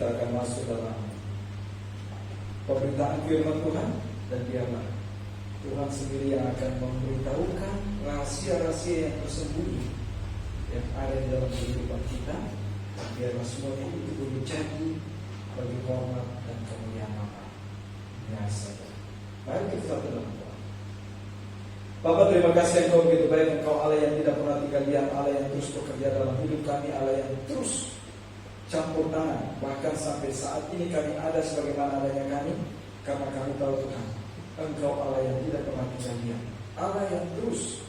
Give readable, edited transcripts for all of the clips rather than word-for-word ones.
kita akan masuk dalam pemberitaan firman Tuhan, dan biarlah Tuhan sendiri yang akan memberitahukan rahasia-rahasia yang tersembunyi yang ada di dalam kehidupan kita. Biarlah semuanya itu boleh jadi bagi hormat dan kemuliaan Allah. Biasa. Mari kita dalam doa. Bapa, terima kasih Engkau begitu baik. Engkau Allah yang tidak pernah tinggal diam, Allah yang terus bekerja dalam hidup kami, Allah yang terus campur tangan. Bahkan sampai saat ini kami ada sebagaimana adanya kami, karena kami tahu Tuhan, Engkau Allah yang tidak pernah tinggal diam, Allah yang terus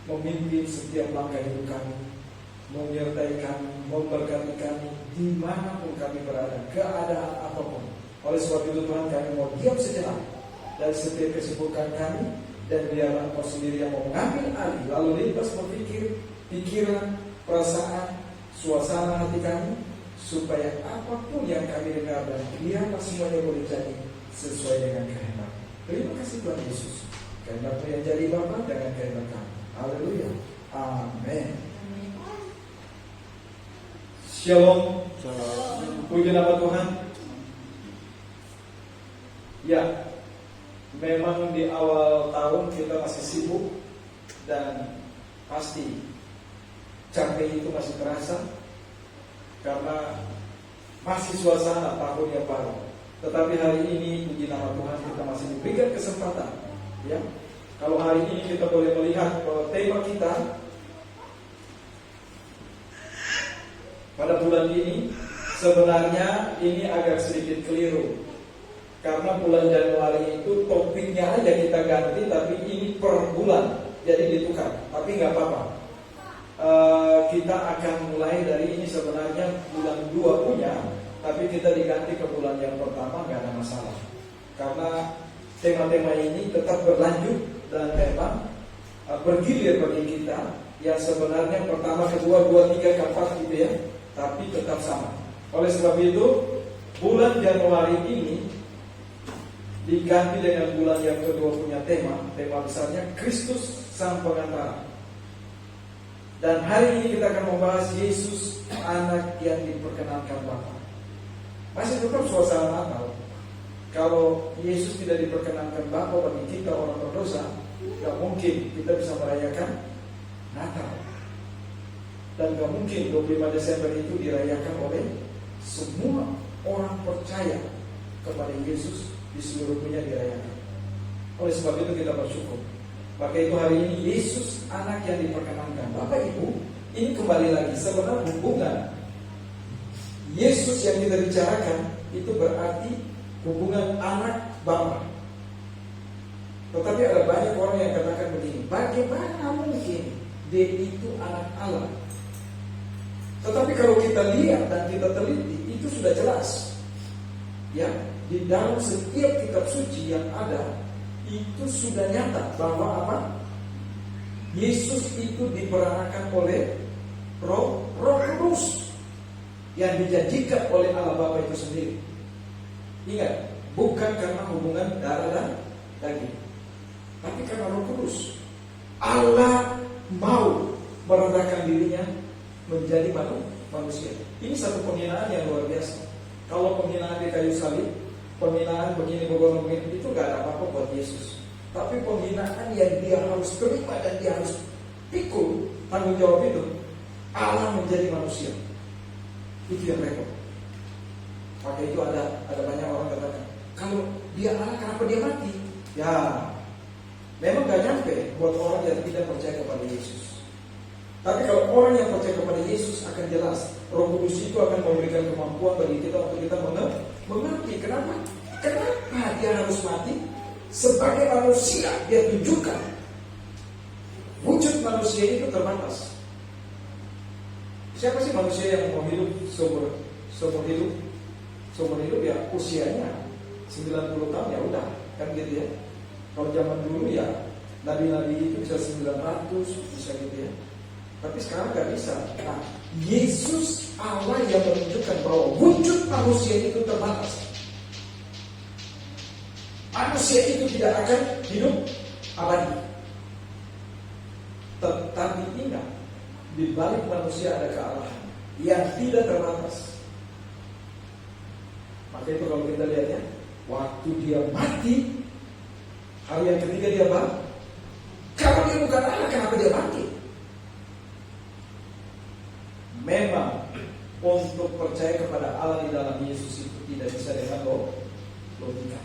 memimpin setiap langkah hidup kami, menyertai kami, memberkati kami dimanapun kami berada, keadaan apapun. Oleh sebab itu Tuhan, kami mau diam sejenak dari setiap kesibukan kami, dan biarlah Engkau sendiri yang mau mengambil alih, lalu lintas berpikir, pikiran, perasaan, suasana hati kami, supaya apapun yang kami dengar dan biarlah semuanya boleh jadi sesuai dengan kehendak. Terima kasih Tuhan Yesus, kehendak-Mu yang jadi Bapa dengan kehendak kami. Haleluya. Amin. Shalom. Shalom. Puji nama Tuhan. Ya, memang di awal tahun kita masih sibuk, dan pasti capek itu masih terasa karena masih suasana tahun yang baru. Tetapi hari ini puji nama Tuhan, kita masih diberikan kesempatan, ya. Kalau hari ini kita boleh melihat bahwa tema kita pada bulan ini sebenarnya ini agak sedikit keliru. Karena bulan Januari itu topiknya aja kita ganti, tapi ini per bulan, jadi ditukar. Tapi nggak apa-apa. Kita akan mulai dari ini sebenarnya bulan 2 punya, tapi kita diganti ke bulan yang pertama, nggak ada masalah. Karena tema-tema ini tetap berlanjut dan memang bergilir bagi kita. Yang sebenarnya pertama, kedua, 2, 3, 4 gitu ya, tapi tetap sama. Oleh sebab itu bulan Januari ini diganti dengan bulan yang kedua punya tema besarnya Kristus Sang Pengantara. Dan hari ini kita akan membahas Yesus, anak yang diperkenankan Bapa. Masih tetap suasana Natal. Kalau Yesus tidak diperkenankan Bapa bagi kita orang berdosa, gak mungkin kita bisa merayakan Natal. Dan gak mungkin 25 Desember itu dirayakan oleh semua orang percaya kepada Yesus di seluruh dunia dirayakan. Oleh sebab itu kita bersyukur. Maka itu hari ini Yesus anak yang diperkenankan. Bapak Ibu, ini kembali lagi sebenarnya hubungan Yesus yang kita bicarakan itu berarti hubungan anak Bapa. Tetapi ada banyak orang yang katakan begini, bagaimana mungkin dia itu anak Allah? Tetapi kalau kita lihat dan kita teliti, itu sudah jelas. Ya, di dalam setiap kitab suci yang ada itu sudah nyata bahwa apa? Yesus itu diperanakan oleh Roh Kudus yang dijanjikan oleh Allah Bapa itu sendiri. Ingat, bukan karena hubungan darah dan daging, tapi karena Roh Kudus. Allah mau merendahkan dirinya menjadi manusia. Ini satu penghinaan yang luar biasa. Kalau penghinaan di kayu salib, penghinaan begini itu gak ada apa-apa buat Yesus. Tapi penghinaan yang dia harus terima dan dia harus pikul tanggung jawab itu, Allah menjadi manusia. Itu yang repot. Maka itu ada banyak orang katakan, kalau dia Allah kenapa dia mati? Ya, memang gak nyampe buat orang yang tidak percaya kepada Yesus. Tapi kalau orang yang percaya kepada Yesus akan jelas, Roh Kudus itu akan memberikan kemampuan bagi kita untuk kita mengerti. Kenapa dia harus mati? Sebagai manusia dia tunjukkan wujud manusia itu terbatas. Siapa sih manusia yang mau hidup seumur hidup? Seumur hidup ya usianya 90 tahun ya udah, kan gitu ya. Kalau zaman dulu ya nabi-nabi itu bisa 900, bisa gitu ya. Tapi sekarang gak bisa. Nah, Yesus Allah yang menunjukkan bahwa wujud manusia itu terbatas. Manusia itu tidak akan hidup abadi. Tetapi ingat, di balik manusia ada kealahan yang tidak terbatas. Maka itu kalau kita lihat ya, waktu dia mati, hari yang ketiga dia bangkit. Kalau dia bukan Allah, kenapa dia bangkit? Memang untuk percaya kepada Allah di dalam Yesus itu tidak bisa dengan logika.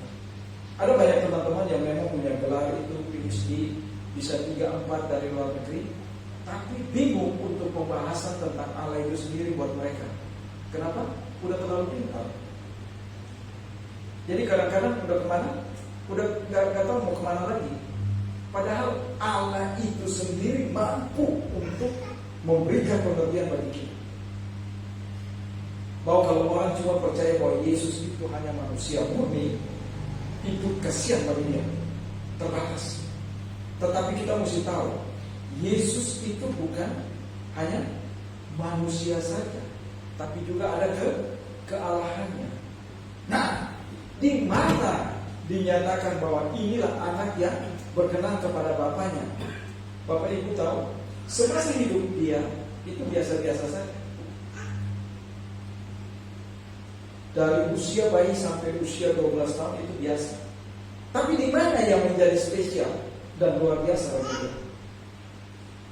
Ada banyak teman-teman yang memang punya gelar itu PhD, bisa 3-4 dari luar negeri, tapi bingung untuk pembahasan tentang Allah itu sendiri buat mereka. Kenapa? Udah terlalu pintar. Jadi kadang-kadang udah kemana? Udah gak tahu mau kemana lagi. Padahal Allah itu sendiri mampu untuk memberikan pengertian bagi kita. Bahwa kalau orang cuma percaya bahwa Yesus itu hanya manusia murni, itu kasihan bagi dia, terbatas. Tetapi kita mesti tahu, Yesus itu bukan hanya manusia saja, tapi juga ada kealahannya. Nah, di mana dinyatakan bahwa inilah anak yang berkenan kepada Bapaknya? Bapak Ibu tahu, semasa hidup dia itu biasa-biasa saja. Dari usia bayi sampai usia 12 tahun itu biasa. Tapi di mana yang menjadi spesial dan luar biasa bagi dia?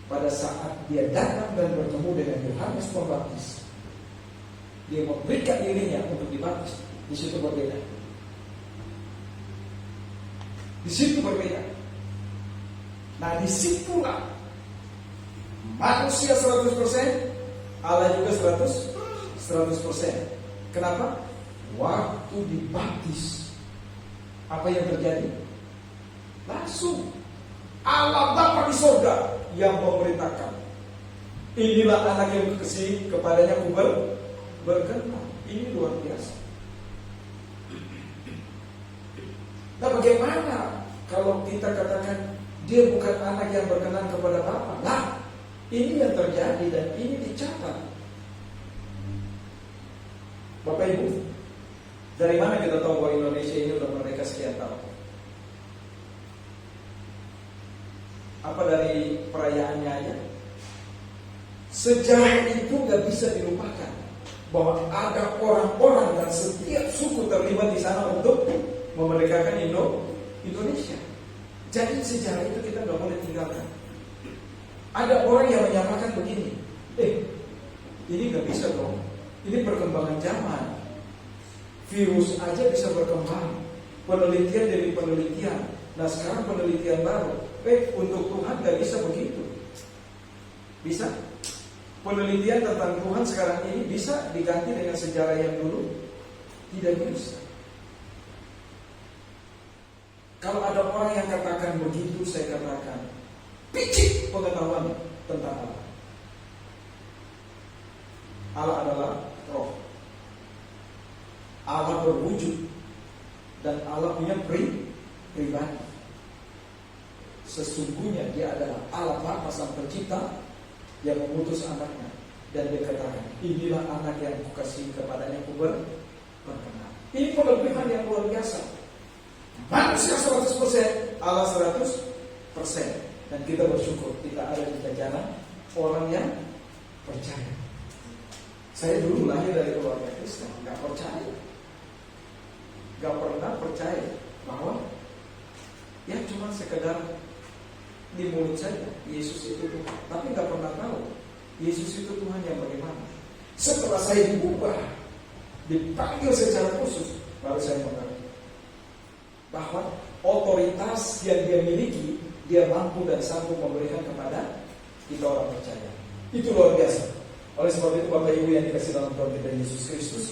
Pada saat dia datang dan bertemu dengan Yohanes Pembaptis, dia memberikan dirinya untuk dibaptis. Di situ berbeda. Di situ berbeda. Nah, disitulah manusia 100%, Allah juga 100%. Kenapa? Waktu dibaptis, apa yang terjadi? Langsung Allah Bapa di surga yang memerintahkan, inilah anak yang kekasih, kepadanya aku berkenan. Ini luar biasa. Nah, bagaimana kalau kita katakan dia bukan anak yang berkenan kepada Bapa? Nah, ini yang terjadi dan ini dicatat. Bapak Ibu, dari mana kita tahu bahwa Indonesia ini sudah merdeka sekian tahun? Apa dari perayaannya aja? Sejarah itu gak bisa dilupakan, bahwa ada orang-orang dan setiap suku terlibat di sana untuk memerdekakan Indonesia. Jadi sejarah itu kita gak boleh tinggalkan. Ada orang yang menyamakan begini, ini gak bisa dong, ini perkembangan zaman. Virus aja bisa berkembang, penelitian dari penelitian. Nah, sekarang penelitian baru. Untuk Tuhan gak bisa begitu. Bisa? Penelitian tentang Tuhan sekarang ini bisa diganti dengan sejarah yang dulu? Tidak bisa. Kalau ada orang yang katakan begitu, saya katakan picik pengetahuan tentang Allah. Allah adalah roh. Allah berwujud dan Allah punya pribadi. Sesungguhnya dia adalah Allah Bapa Sang Pencipta yang mengutus anaknya, dan dia katakan, inilah anak yang kukasihi, kepadanya aku berkenan. Ini pengertian yang luar biasa. Manusia 100%, Allah 100%. Dan kita bersyukur kita ada di jajaran orang yang percaya. Saya dulu lahir dari keluarga Kristen, gak percaya, gak pernah percaya bahwa ya cuma sekedar di mulut saja Yesus itu Tuhan, tapi gak pernah tahu Yesus itu Tuhan yang bagaimana. Setelah saya diubah, dipanggil secara khusus, baru saya mengerti bahwa otoritas yang dia miliki, dia mampu dan sanggup memberikan kepada kita orang percaya. Itu luar biasa. Oleh sebab itu Bapak Ibu yang dikasih dalam Tuhan kita Yesus Kristus,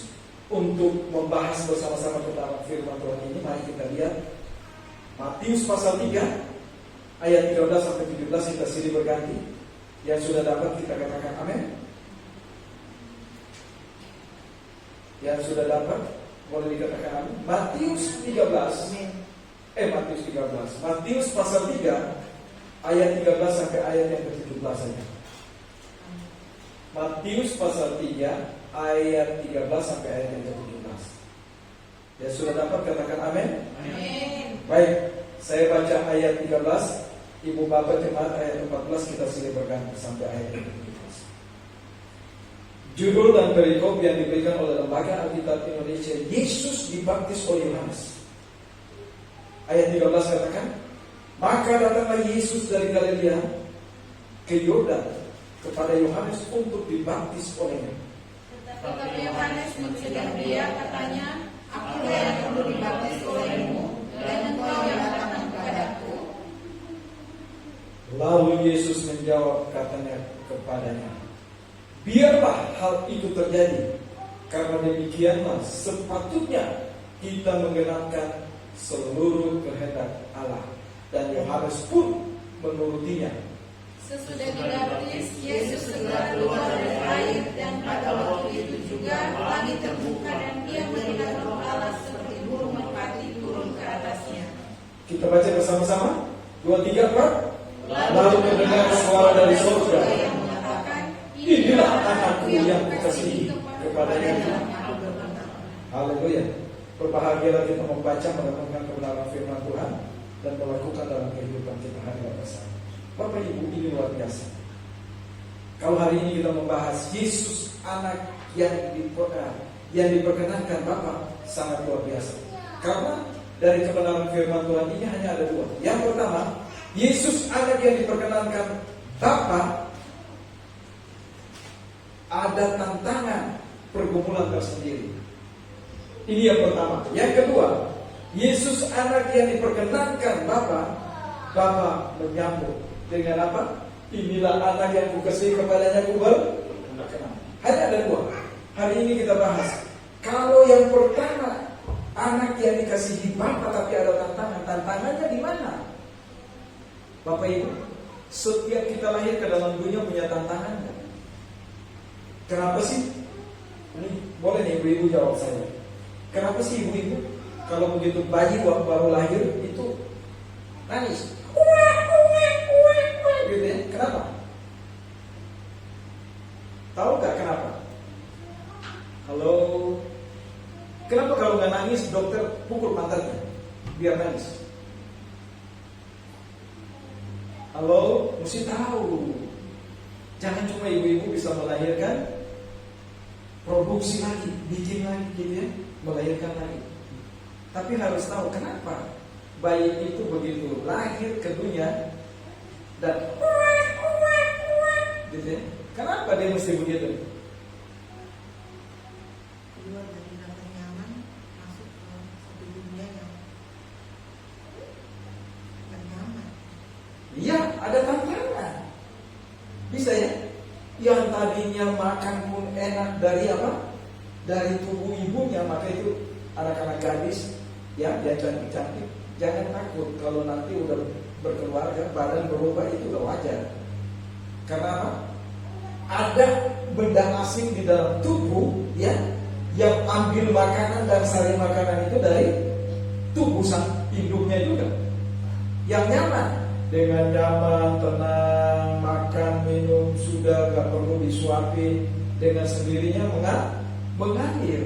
untuk membahas bersama-sama tentang firman Tuhan ini, mari kita lihat Matius pasal 3 ayat 13 sampai 17. Kita silih berganti. Yang sudah dapat kita katakan amin. Yang sudah dapat boleh dikatakan amin. Matius 13. Matius pasal 3 ayat 13 sampai ayat yang ke-17 saja. Matius pasal 3 ayat 13 sampai ayat yang ke-17. Yang sudah dapat katakan amin. Amin. Baik, saya baca ayat 13. Ibu bapak jemaat ayat 14, kita silih berganti sampai ayat 17. Judul dan perikop yang diberikan oleh Lembaga Alkitab Indonesia, Yesus dibaptis oleh Yohanes. Ayat 13 katakan, maka datanglah Yesus dari Galilea ke Yordan kepada Yohanes untuk dibaptis olehnya. Tetapi Yohanes mencegah dia, katanya, aku yang perlu dibaptis olehmu, dan engkau yang datang kepadaku. Lalu Yesus menjawab, katanya kepadanya, biarlah hal itu terjadi, karena demikianlah sepatutnya kita menggenapkan seluruh kehendak Allah. Dan Yohanes pun menurutinya. Sesudah dibaptis, Yesus segera keluar dari air, dan pada waktu itu juga langit terbuka dan dia melihat Roh Allah seperti burung merpati turun ke atasnya. Kita baca bersama-sama. 2, 3, 4. Lalu mendengar suara dari surga yang mengatakan, inilah anakku yang kukasihi, kepadanya. Haleluya. Berbahagialah kita membaca, merenungkan kebenaran firman Tuhan dan melakukan dalam kehidupan kita hari bersama. Bapak Ibu, ini luar biasa. Kalau hari ini kita membahas Yesus anak yang diperkenankan Bapa, sangat luar biasa. Karena dari kebenaran firman Tuhan ini hanya ada 2. Yang pertama, Yesus anak yang diperkenankan Bapa, ada tantangan pergumulan tersendiri. Ini yang pertama. Yang kedua, Yesus anak yang diperkenankan Bapa menyambut dengan apa? Inilah anak yang kukasihi, kepadanya ku berkenan. Hanya ada 2. Hari ini kita bahas. Kalau yang pertama, anak yang dikasihi Bapa tapi ada tantangan. Tantangannya di mana? Bapak Ibu, setiap kita lahir ke dalam dunia punya tantangan. Kenapa sih? Ini boleh nih ibu-ibu jawab saya. Kenapa sih ibu-ibu kalau begitu bayi waktu baru lahir itu nangis? Gitu ya? Kenapa? Tahu nggak kenapa? Halo? Kenapa kalau nggak nangis dokter pukul pantatnya biar nangis? Halo? Mesti tahu. Jangan cuma ibu-ibu bisa melahirkan, produksi lagi, bikin lagi gitu ya, melahirkan lagi. Tapi harus tahu kenapa bayi itu begitu lahir ke dunia dan gitu ya. Kenapa dia mesti begitu? Keluar dari rasa nyaman, masuk ke satu dunia yang bukan nyaman. Iya, ada tantangan. Bisa ya? Yang tadinya makan pun enak dari apa? Dari tubuh ibunya, maka itu anak-anak gadis ya, dia cantik-cantik. Jangan takut kalau nanti udah berkeluarga, badan berubah, itu udah wajar. Karena apa? Ada benda asing di dalam tubuh ya, yang ambil makanan dan saling makanan itu dari tubuh sang induknya juga. Yang nyaman, dengan nyaman, tenang, makan, minum, sudah gak perlu disuapin, dengan sendirinya mengalir.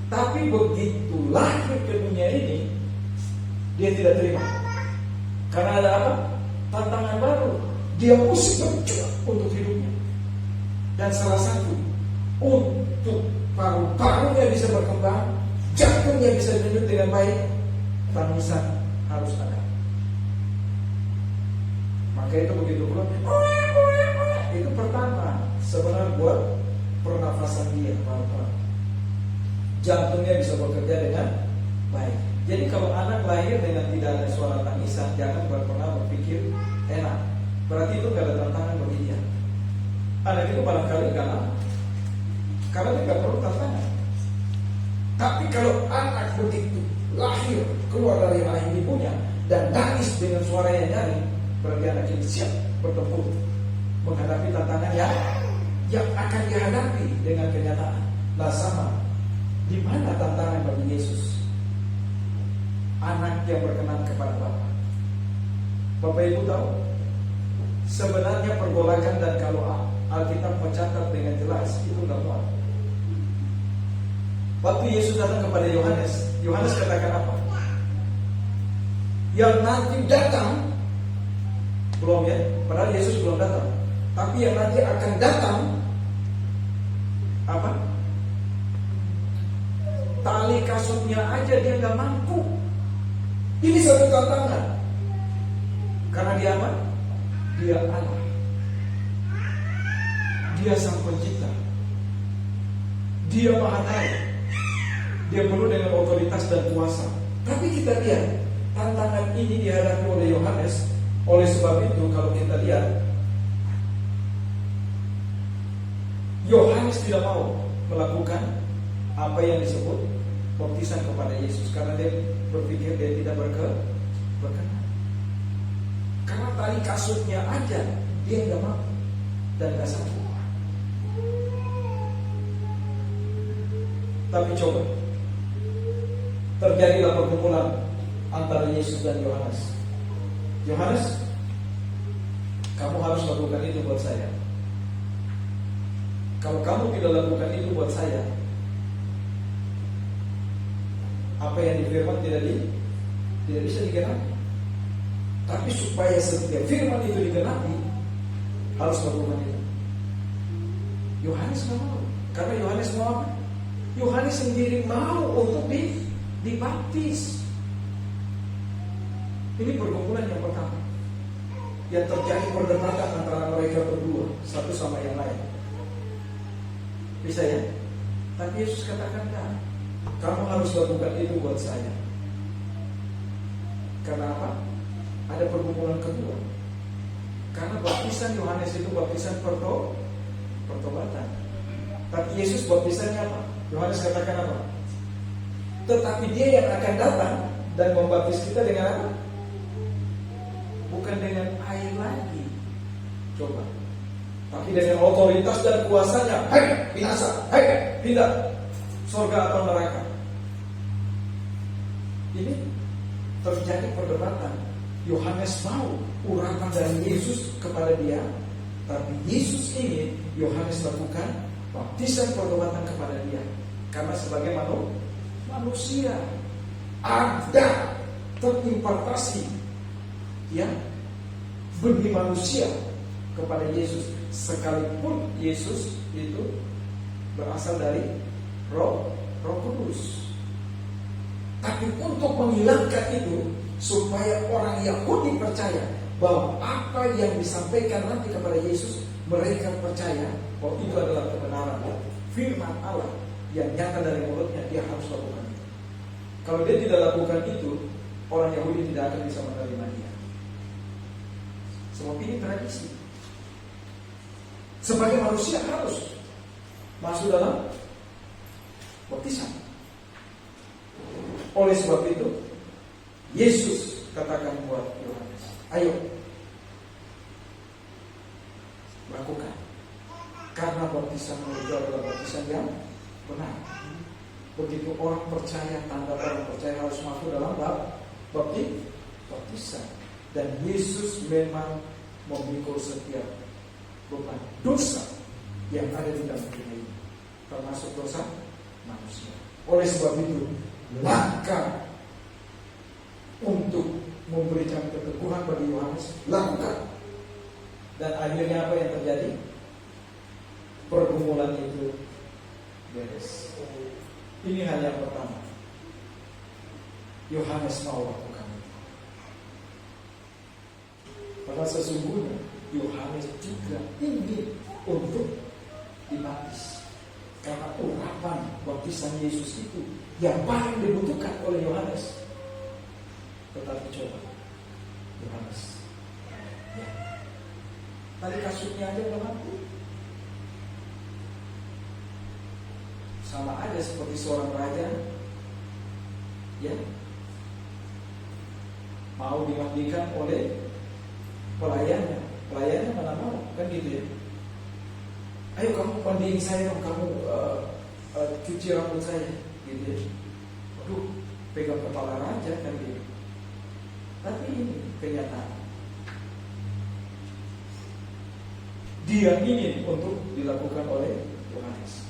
Tapi begitu lahir ke dunia ini, dia tidak terima. Karena ada apa? Tantangan baru. Dia mesti berjuang untuk hidupnya. Dan salah satu, untuk paru-parunya bisa berkembang, jantungnya bisa denyut dengan baik, tangisan harus ada. Maka itu begitu pula. Itu pertama, sebenarnya buat pernafasan dia, paru-paru. Jantungnya bisa bekerja dengan baik. Jadi kalau anak lahir dengan tidak ada suara tangisan, jangan pernah berpikir enak. Berarti itu gak ada tantangan bagi dia. Anak itu barangkali gak lama, karena dia gak perlu tantangan. Tapi kalau anak begitu lahir, keluar dari rahim ibunya dan nangis dengan suara yang nyaring, berarti anak ini siap bertempur menghadapi tantangan yang akan dihadapi dengan kenyataan. Nah sama, di mana tantangan bagi Yesus? Anak yang berkenan kepada Bapa. Bapak Ibu tahu, sebenarnya pergolakan dan kalau Alkitab mencatat dengan jelas itu tidak muat. Waktu Yesus datang kepada Yohanes, Yohanes katakan apa? Yang nanti datang, belum ya, padahal Yesus belum datang. Tapi yang nanti akan datang apa? Tali kasutnya aja dia nggak mampu. Ini satu tantangan. Karena dia apa? Dia Allah. Dia sang pencipta. Dia maha tahu. Dia penuh dengan otoritas dan kuasa. Tapi kita lihat tantangan ini dihadapi oleh Yohanes. Oleh sebab itu kalau kita lihat, Yohanes tidak mau melakukan apa yang disebut baptisan kepada Yesus karena dia berpikir dia tidak berkenan. Karena tali kasutnya aja dia nggak mau dan nggak sanggup. Tapi coba terjadilah pergumulan antara Yesus dan Yohanes. Yohanes, kamu harus lakukan itu buat saya. Kalau kamu tidak lakukan itu buat saya, apa yang difirman tidak bisa digenapi. Tapi supaya setiap firman itu digenapi, harus lakukan itu. Yohanes nggak mau, karena Yohanes mau apa? Yohanes sendiri mau untuk dibaptis. Ini pergumulan yang pertama. Yang terjadi perdebatan antara mereka berdua, satu sama yang lain. Bisa ya? Tapi Yesus katakan enggak. Kamu harus lakukan itu buat saya. Karena apa? Ada pergumulan kedua. Karena baptisan Yohanes itu baptisan pertobatan. Tapi Yesus baptisannya apa? Yohanes katakan apa? Tetapi dia yang akan datang dan membaptis kita dengan apa? Bukan dengan air lagi. Coba. Tapi dengan otoritas dan kuasanya. Hai, binasa. Hai, pindah. Surga atau neraka. Ini terjadi perdebatan. Yohanes mau urapan dari Yesus kepada dia. Tapi Yesus ingin Yohanes lakukan baptisan pertobatan kepada dia. Karena sebagai manusia ada terimpartasi yang benih manusia kepada Yesus. Sekalipun Yesus itu berasal dari Roh Kudus. Tapi untuk menghilangkan itu, supaya orang Yahudi percaya bahwa apa yang disampaikan nanti kepada Yesus, mereka percaya bahwa itu adalah kebenaran, firman Allah yang nyata dari mulutnya, dia harus lakukan itu. Kalau dia tidak lakukan itu, orang Yahudi tidak akan bisa menerima dia. Sebab ini tradisi. Sebagai manusia harus masuk dalam baptisan. Oleh sebab itu, Yesus katakan buat Yohanes, ayo lakukan. Karena baptisan itu adalah baptisan yang benar. Begitu orang percaya, tanda orang percaya harus masuk dalam baptisan. Dan Yesus memang memikul setiap beban dosa yang ada di dalam dunia ini, termasuk dosa manusia. Oleh sebab itu, langkah untuk memberikan keteguhan bagi Yohanes, lakukan. Dan akhirnya apa yang terjadi? Pergumulan itu beres. Ini hal yang pertama. Yohanes mau lakukan itu. Padahal sesungguhnya Yohanes juga ingin untuk dibaptis. Karena urapan baptisan Yesus itu yang paling dibutuhkan oleh Yohanes. Tetapi coba Yohanes, ya, tali kasutnya aja belum mampu. Sama aja seperti seorang raja, ya, mau dimandikan oleh pelayannya. Pelayannya mana mau, kan gitu ya. Ayo kamu mandiin saya dong, kamu cuci rambut saya, gitu ya. Aduh, pegang kepala raja kan gitu. Tapi ini kenyataan. Dia ingin untuk dilakukan oleh Yohanes.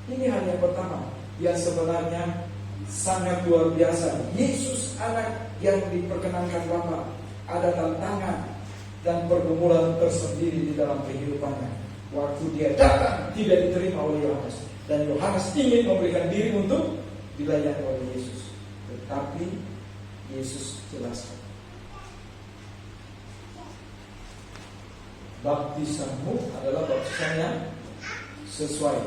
Ini hal yang pertama yang sebenarnya sangat luar biasa. Yesus anak yang diperkenankan Bapa, ada tantangan dan pergumulan tersendiri di dalam kehidupannya. Waktu dia datang tidak diterima oleh Yohanes, dan Yohanes ingin memberikan diri untuk dilayani oleh Yesus. Tetapi Yesus jelaskan, baptisanmu adalah baptisan yang sesuai,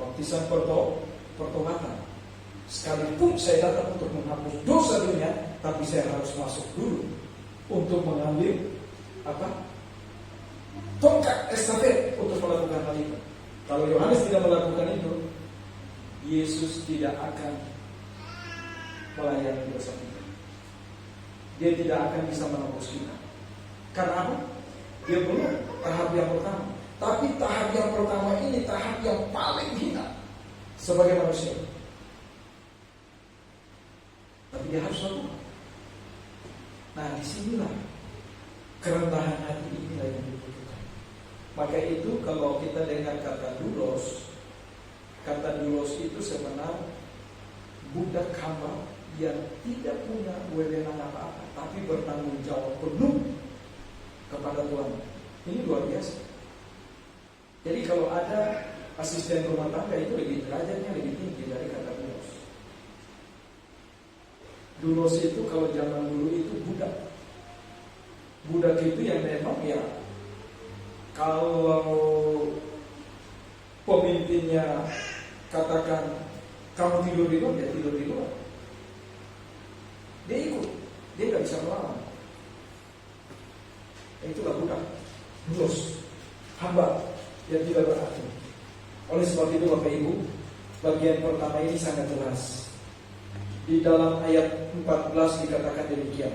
baptisan pertobatan. Sekalipun saya datang untuk menghapus dosa dunia, tapi saya harus masuk dulu untuk mengambil tongkat estafet untuk melakukan hal itu. Kalau Yohanes tidak melakukan itu, Yesus tidak akan melayani dosa kita. Dia tidak akan bisa menembus kita. Karena apa? Dia belum tahap yang pertama. Tapi tahap yang pertama ini tahap yang paling hina sebagai manusia. Tapi dia harus lakukan. Nah, disinilah kerendahan hati inilah yang dibutuhkan. Maka itu kalau kita dengar kata doulos itu sebenarnya budak hamba yang tidak punya wewenang apa-apa, tapi bertanggung jawab penuh kepada Tuhan. Ini luar biasa. Jadi kalau ada asisten rumah tangga itu lebih derajatnya lebih tinggi dari kata doulos. Doulos itu kalau zaman dulu itu budak. Budak itu yang memang ya kalau pemimpinnya katakan kamu tidur di luar, dia tidur di luar. Dia ikut, dia nggak bisa melawan. Itulah budak, doulos, hamba yang tidak berarti. Oleh sebab itu Bapak Ibu, bagian pertama ini sangat jelas. Di dalam ayat 14 dikatakan demikian.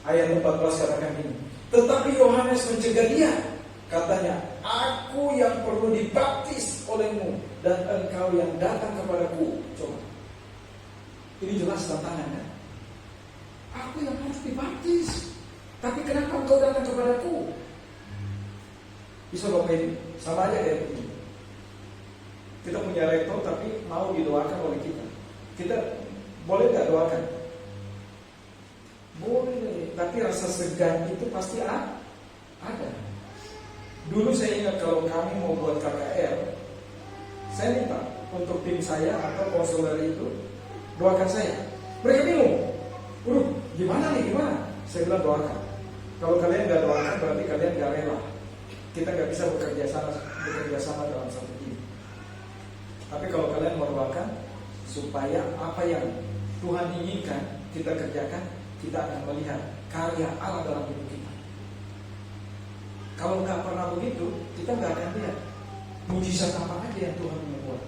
Ayat 14 katakan ini. Tetapi Yohanes mencegah dia, katanya, aku yang perlu dibaptis olehmu dan engkau yang datang kepadaku. Coba, ini jelas tantangannya. Aku yang harus dibaptis, tapi kenapa engkau datang kepadaku? Bisa Bapak ini, sama aja kayak begini. Kita punya rektor tapi mau didoakan oleh kita. Kita boleh nggak doakan? Boleh, tapi rasa segan itu pasti ada. Dulu saya ingat kalau kami mau buat KKR, saya minta untuk tim saya atau konselor itu doakan saya. Mereka bingung, gimana nih, gimana? Saya bilang doakan. Kalau kalian nggak doakan berarti kalian nggak rela. Kita nggak bisa bekerja sama dalam satu tim. Tapi kalau kalian mau doakan supaya apa yang Tuhan inginkan kita kerjakan, kita akan melihat karya Allah dalam hidup kita. Kalau nggak pernah begitu, kita nggak akan lihat mujizat apa aja yang Tuhan membuat.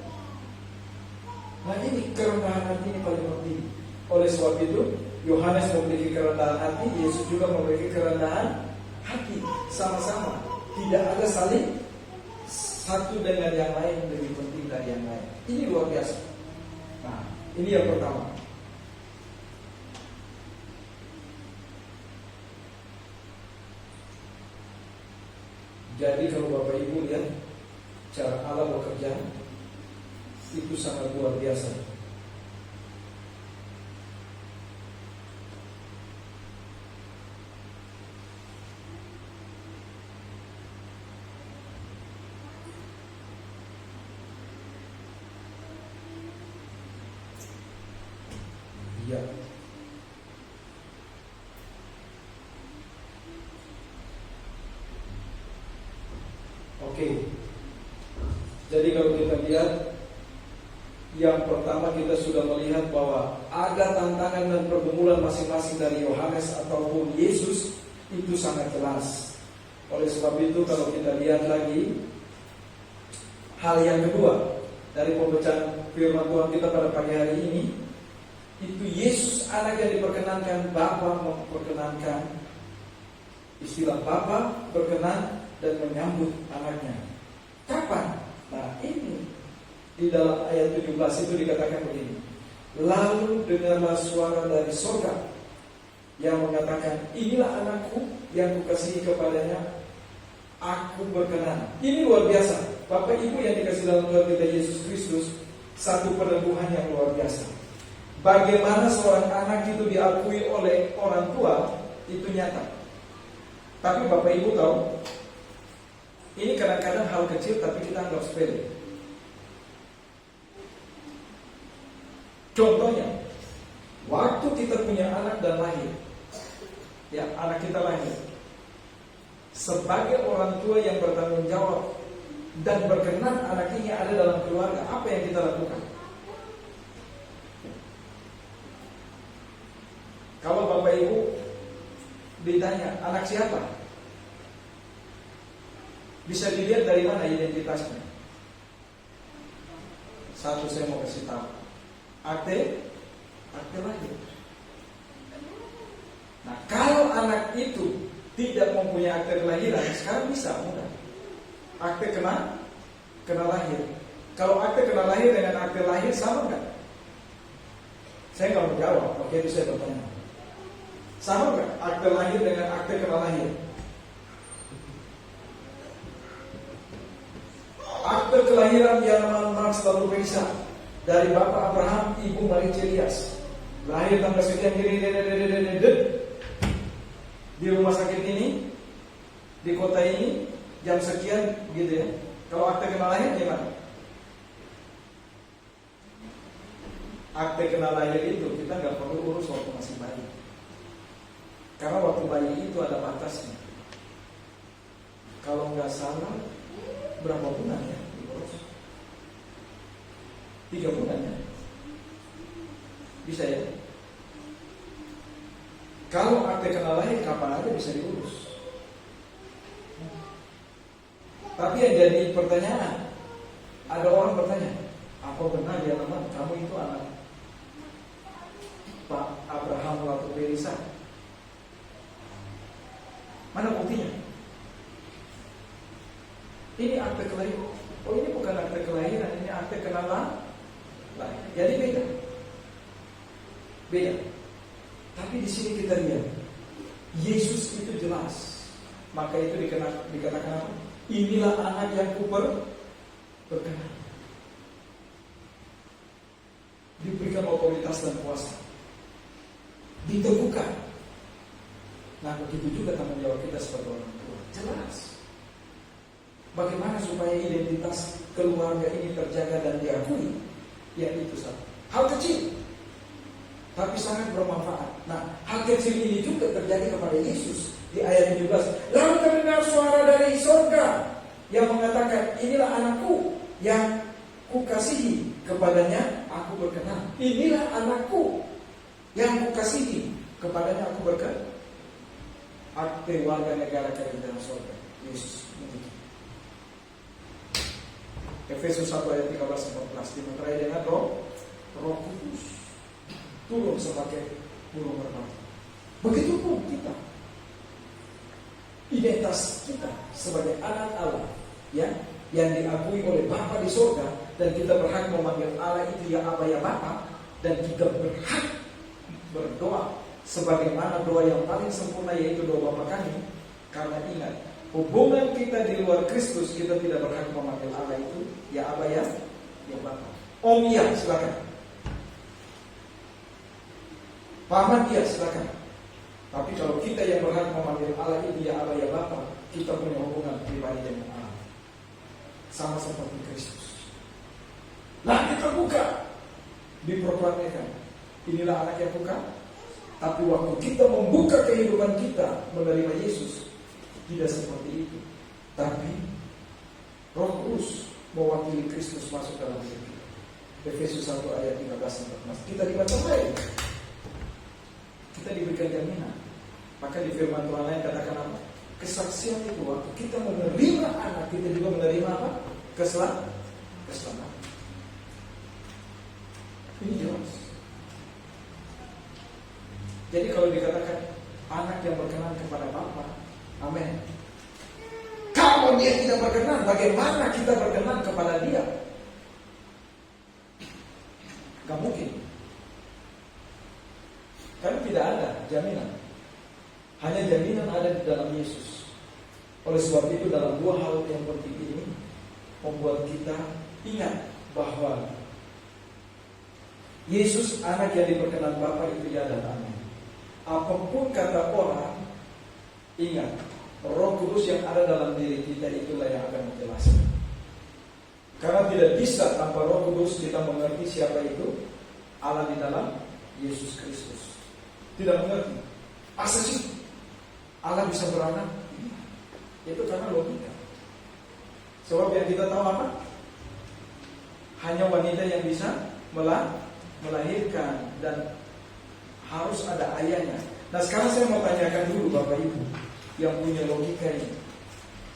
Nah, ini kerendahan hati ini paling penting. Oleh sebab itu, Yohanes memiliki kerendahan hati, Yesus juga memiliki kerendahan hati. Sama-sama, tidak ada saling satu dengan yang lain lebih penting dari yang lain. Ini luar biasa. Nah, ini yang pertama. Jadi kalau Bapak Ibu lihat cara Allah bekerja itu sangat luar biasa. Ya. Oke. Jadi kalau kita lihat, yang pertama kita sudah melihat bahwa ada tantangan dan pergumulan masing-masing dari Yohanes ataupun Yesus, itu sangat jelas. Oleh sebab itu kalau kita lihat lagi hal yang kedua dari pembacaan firman Tuhan kita pada pagi hari ini, itu Yesus anak yang diperkenankan, Bapa memperkenankan. Istilah Bapa berkenan dan menyambut anaknya. Kapan? Nah, ini di dalam ayat 17 itu dikatakan begini. Lalu dengarlah suara dari surga yang mengatakan, inilah anakku yang kukasihi, kepadanya aku berkenan. Ini luar biasa. Bapak Ibu yang dikasih dalam Tuhan kita Yesus Kristus, satu peneguhan yang luar biasa. Bagaimana seorang anak itu diakui oleh orang tua, itu nyata. Tapi Bapak Ibu tahu, ini kadang-kadang hal kecil tapi kita anggap sepele. Contohnya, waktu kita punya anak dan lahir, ya anak kita lahir, sebagai orang tua yang bertanggung jawab dan berkenan anak ini ada dalam keluarga, apa yang kita lakukan? Kalau Bapak Ibu ditanya anak siapa, bisa dilihat dari mana identitasnya. Satu saya mau kasih tahu, akte lahir. Nah, kalau anak itu tidak mempunyai akte kelahiran, sekarang bisa mudah. Akte kena lahir. Kalau akte kena lahir dengan akte lahir sama nggak? Saya nggak mau jawab. Oke, itu saya bertanya. Sama nggak akte lahir dengan akte kena lahir? Akte kelahiran yang Marx lalu periksa dari Bapak Abraham, Ibu Marie Celias, lahir tanggal sekian di rumah sakit ini, di kota ini, jam sekian, gitu ya. Kalau akte kena lahir gimana? Akte kena lahir itu kita nggak perlu urus waktu masih bayi, karena waktu bayi itu ada batasnya. Kalau nggak salah berapa bulan ya diurus? 3 bulan ya, bisa ya. Kalau akte kena lahir kapan aja bisa diurus. Tapi yang jadi pertanyaan, ada orang bertanya, apa benar ya teman, kamu itu anak Pak Abraham Latu Belisa? Mana buktinya? Ini akte kelahiran. Oh, ini bukan akte kelahiran, ini akte kena lahir. Jadi beda. Tapi di sini kita lihat Yesus itu jelas. Maka itu dikatakan apa? Inilah anak yang berkenan. Diberikan otoritas dan kuasa. Diteguhkan. Nah, begitu juga tanggung jawab kita sebagai orang tua. Jelas. Bagaimana supaya identitas keluarga ini terjaga dan diakui? Ya itu satu. Hal kecil, tapi sangat bermanfaat. Nah, hal kecil ini juga terjadi kepada Yesus di ayat 17. Lalu terdengar suara dari surga yang mengatakan, inilah anakku yang kukasihi, kepadanya aku berkenan. Inilah anakku yang kukasihi, kepadanya aku berkenan. Akte warga negara kerajaan surga Yesus memiliki. Efesus 1 ayat 13-14 dimeterai dengan Roh Kudus turun sebagai burung merpati. Begitupun kita, identitas kita sebagai anak Allah, ya, yang diakui oleh Bapa di surga, dan kita berhak memanggil Allah itu ya Aba ya Bapa, dan kita berhak berdoa sebagaimana doa yang paling sempurna, yaitu doa Bapa kami. Karena ingat, hubungan kita di luar Kristus, kita tidak berhak memanggil Allah itu ya Aba ya Bapa. Om ya silakan, paman ya silakan. Tapi kalau kita yang berhak memanggil Allah itu ya Aba ya Bapa, kita punya hubungan pribadi dengan Allah, sama seperti Kristus. Langit terbuka, diproklamirkan, inilah anak yang bukan. Tapi waktu kita membuka kehidupan kita menerima Yesus, tidak seperti itu. Tapi Roh Kudus mewakili Kristus masuk dalam hidup kita. Efesus 1 ayat 13-14. Kita dibantai, kita diberikan jaminan. Maka di firman Tuhan lain katakan apa? Kesaksian itu waktu kita menerima anak, kita juga menerima apa? Keselamatan. Ini jelas. Jadi kalau dikatakan anak yang berkenan kepada Bapa, amin. Kalau dia tidak berkenan, bagaimana kita berkenan kepada dia? Gak mungkin. Karena tidak ada jaminan. Hanya jaminan ada di dalam Yesus. Oleh sebab itu dalam 2 hal yang penting ini membuat kita ingat bahwa Yesus anak yang diperkenan Bapa itu ya dan amin. Apapun kata orang, Ingat, Roh Kudus yang ada dalam diri kita itulah yang akan menjelaskan. Karena tidak bisa tanpa Roh Kudus kita mengerti siapa itu Allah di dalam Yesus Kristus. Tidak mengerti. Masa sih Allah bisa beranak? Itu karena logika. Sebab yang kita tahu apa? Hanya wanita yang bisa melahirkan dan harus ada ayahnya. Nah sekarang saya mau tanyakan dulu Bapak Ibu yang punya logika ini.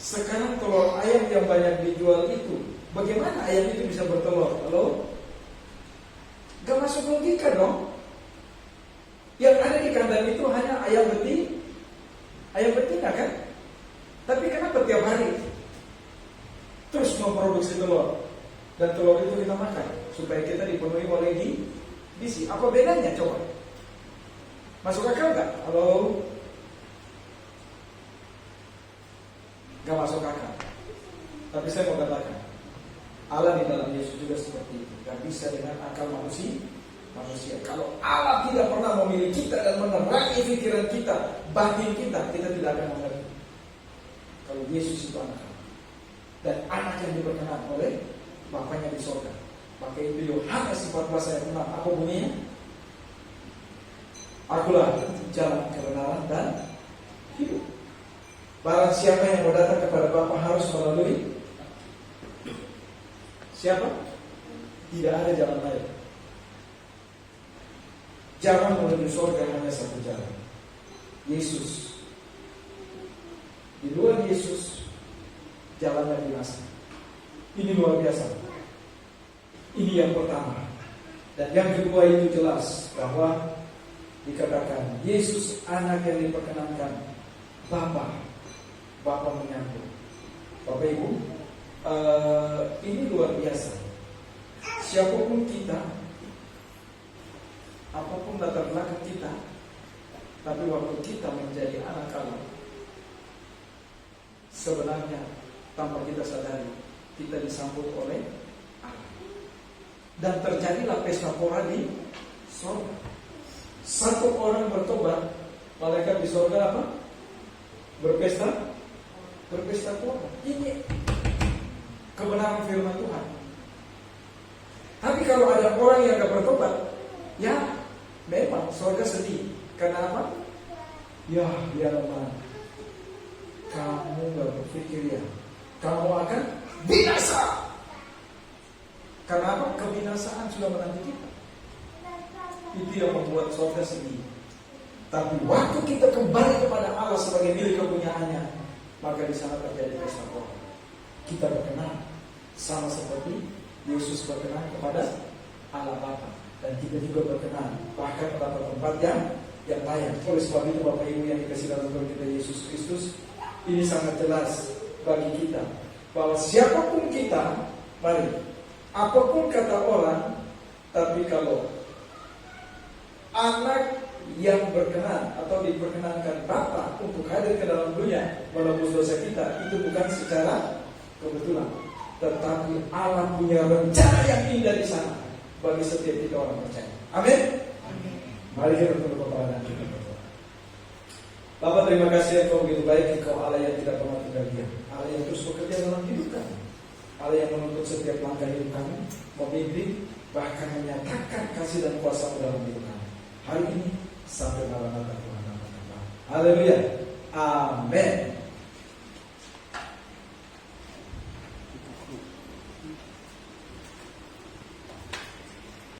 Sekarang telur ayam yang banyak dijual itu, bagaimana ayam itu bisa bertelur? Halo? Gak masuk logika dong. Yang ada di kandang itu hanya ayam betina kan? Tapi kenapa tiap hari terus memproduksi telur? Dan telur itu kita makan supaya kita dipenuhi oleh gizi. Apa bedanya coba? Masuk akal gak? Halo? Gak masuk akal. Tapi saya mau katakan, Allah di dalam Yesus juga seperti itu. Gak bisa dengan akal manusia. Kalau Allah tidak pernah memilih kita dan menerangi pikiran kita, batin kita tidak akan mengerti. Kalau Yesus itu anak Allah dan anak yang diperkenan oleh Bapaknya di surga. Maka itu Yohanes 14 ayat 6. Apa bunyinya? Akulah jalan kebenaran dan hidup. Barang siapa yang mau datang kepada Bapa harus melalui siapa? Tidak ada jalan lain. Jalan menuju surga hanya satu jalan, Yesus. Di luar Yesus jalannya binasa. Ini luar biasa. Ini yang pertama. Dan yang kedua itu jelas bahwa dikatakan Yesus anak yang diperkenankan Bapa menyambut. Bapak Ibu, ini luar biasa. Siapapun kita, apapun latar belakang kita, tapi waktu kita menjadi anak Allah, sebenarnya tanpa kita sadari kita disambut oleh Allah. Dan terjadilah pesta pora di surga. Satu orang bertobat, malaikat di surga apa? Berpesta pora. Ini kebenaran firman Tuhan. Tapi kalau ada orang yang gak bertobat, ya memang surga sedih. Kenapa? Ya biarlah kamu gak berpikir ya kamu akan binasa. Kenapa? Kebinasaan sudah menanti kita. Itu yang membuat surga sedih. Tapi waktu kita kembali kepada Allah sebagai milik kepunyaannya, maka di sana terjadi pesta pora. Kita berkenan sama seperti Yesus berkenan kepada Allah Bapa, dan kita juga berkenan bahkan pada tempat yang layak. Oleh sebab itu Bapak Ibu yang dikasihi dalam Tuhan kita Yesus Kristus, ini sangat jelas bagi kita bahwa siapapun kita, mari, apapun kata orang, tapi kalau anak yang berkenan atau diperkenankan Bapa untuk hadir ke dalam dunia menebus dosa kita, itu bukan secara kebetulan, tetapi Allah punya rencana yang indah di sana bagi setiap kita orang percaya. Amin. Mari kita tunduk kepala dan kita berdoa. Bapa, terima kasih Engkau begitu baik. Engkau Allah yang tidak pernah tinggal diam, Allah yang terus bekerja dalam hidup kami, Allah yang menuntut setiap langkah hidup kami, memimpin bahkan menyatakan kasih dan kuasa dalam hidup kami hari ini sampai malam Tuhan. Haleluya. Amin.